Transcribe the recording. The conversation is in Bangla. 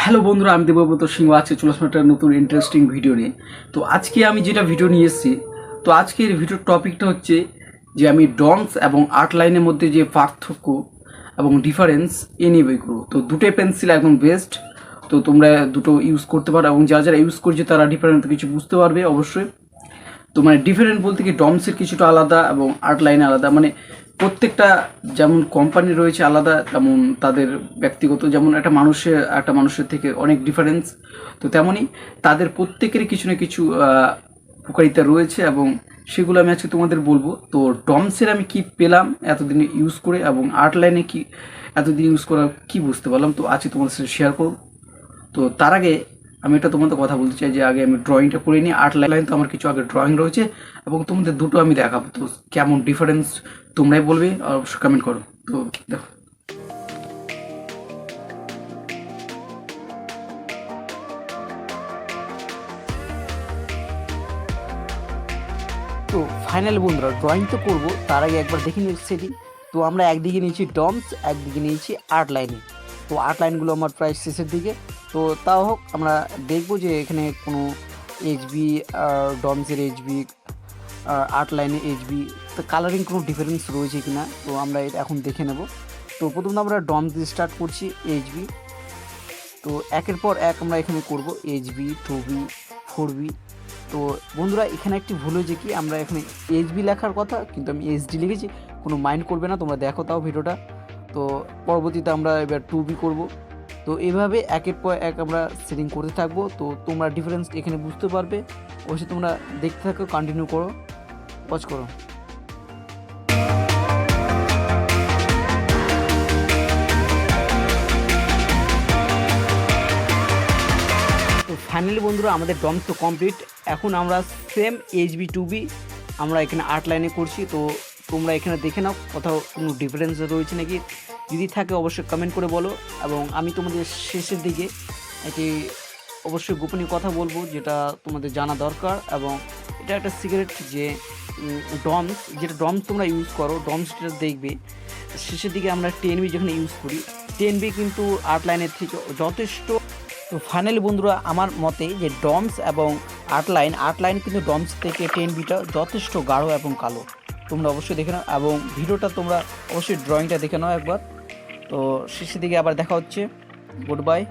হ্যালো বন্ধুরা, আমি দেবাব্রত সিংহ আজকে চলে আসলাম একটা নতুন ইন্টারেস্টিং ভিডিও নিয়ে। তো আজকে আমি যেটা ভিডিও নিয়ে এসেছি, তো আজকের ভিডিওর টপিকটা হচ্ছে যে আমি ডমস এবং আর্ট লাইনের মধ্যে যে পার্থক্য এবং ডিফারেন্স এ নিয়ে বই করবো। তো দুটোই পেন্সিল একদম বেস্ট, তো তোমরা দুটো ইউজ করতে পারো এবং যারা যারা ইউজ করছে তারা ডিফারেন্ট কিছু বুঝতে পারবে অবশ্যই। তো মানে ডিফারেন্ট বলতে কি ডমসের কিছুটা আলাদা এবং আর্ট লাইনে আলাদা, মানে প্রত্যেকটা যেমন কোম্পানি রয়েছে আলাদা, তেমন তাদের ব্যক্তিগত, যেমন একটা মানুষের থেকে অনেক ডিফারেন্স, তো তেমনই তাদের প্রত্যেকেরই কিছু না কিছু উপকারিতা রয়েছে এবং সেগুলো আমি আজকে তোমাদের বলবো। তো ডমসের আমি কি পেলাম এতদিন ইউজ করে এবং আর্ট লাইনে কি এতদিন ইউজ করা কি বুঝতে পারলাম, তো আজকে তোমাদের সাথে শেয়ার করব। তো তার আগে আমি এটা তোমাদের কথা বলতে চাই যে আগে আমি ড্রয়িংটা করে নিই। আর্ট লাইন তো আমার কিছু আগে ড্রয়িং রয়েছে এবং তোমাদের দুটো আমি দেখাবো, তো কেমন ডিফারেন্স তোমরাই বলবে, অবশ্যই কমেন্ট করো। তো দেখো, তো ফাইনালি বন্ধুরা ড্রয়িং তো করবো, তার আগে একবার দেখে নিই সেটি। তো আমরা একদিকে নিয়েছি ডমস, একদিকে নিয়েছি আর্ট লাইনে। তো আর্ট লাইনগুলো আমার প্রায় শেষের দিকে, তো তাও হোক আমরা দেখবো যে এখানে কোনো এইচবি, ডমসের এইচবি, আর্ট লাইনে এইচবি, তো কালারিং কোনো ডিফারেন্স রয়েছে কি না, তো আমরা এটা এখন দেখে নেব। তো প্রথমে আমরা ডমস দিয়ে স্টার্ট করছি এইচবি। তো একের পর এক আমরা এখানে করব এইচবি, 2B, 4B। তো বন্ধুরা এখানে একটি ভুল হয়েছে কি, আমরা এখানে এইচবি লেখার কথা কিন্তু আমি এইচডি লিখেছি, কোনো মাইন্ড করবে না, তোমরা দেখো তাও ভিডিওটা। তো পরবর্তীতে আমরা এবার 2B করব। তো এইভাবে একের পর এক আমরা সেটিং করতে থাকবো, তো তোমরা ডিফারেন্স এখানে বুঝতে পারবে। অবশ্যই তোমরা দেখতে থাকো, কন্টিনিউ করো, ওয়াচ করো। তো ফাইনালি বন্ধুরা আমাদের ডমস তো কমপ্লিট। এখন আমরা সেম এইচবি 2B আমরা এখানে আর্ট লাইনে করছি। তো তোমরা এখানে দেখে নাও কোথাও কোনো ডিফারেন্স রয়েছে নাকি, যদি থাকে অবশ্যই কমেন্ট করে বলো। এবং আমি তোমাদের শেষের দিকে একটি অবশ্যই গোপনীয় কথা বলবো, যেটা তোমাদের জানা দরকার। এবং এটা একটা সিক্রেট যে ডমস তোমরা ইউজ করো, ডমসটা দেখবে শেষের দিকে আমরা 10B যখন ইউজ করি, 10B কিন্তু আর্ট লাইনের থেকে যথেষ্ট। তো ফাইনালি বন্ধুরা আমার মতে যে ডমস এবং আর্ট লাইন কিন্তু ডমস থেকে 10Bটা যথেষ্ট গাঢ় এবং কালো। তোমরা অবশ্যই দেখে নাও এবং ভিডিওটা তোমরা অবশ্যই ড্রয়িংটা দেখে নাও একবার। তো শেষের দিকে আবার দেখা হচ্ছে, গুড বাই।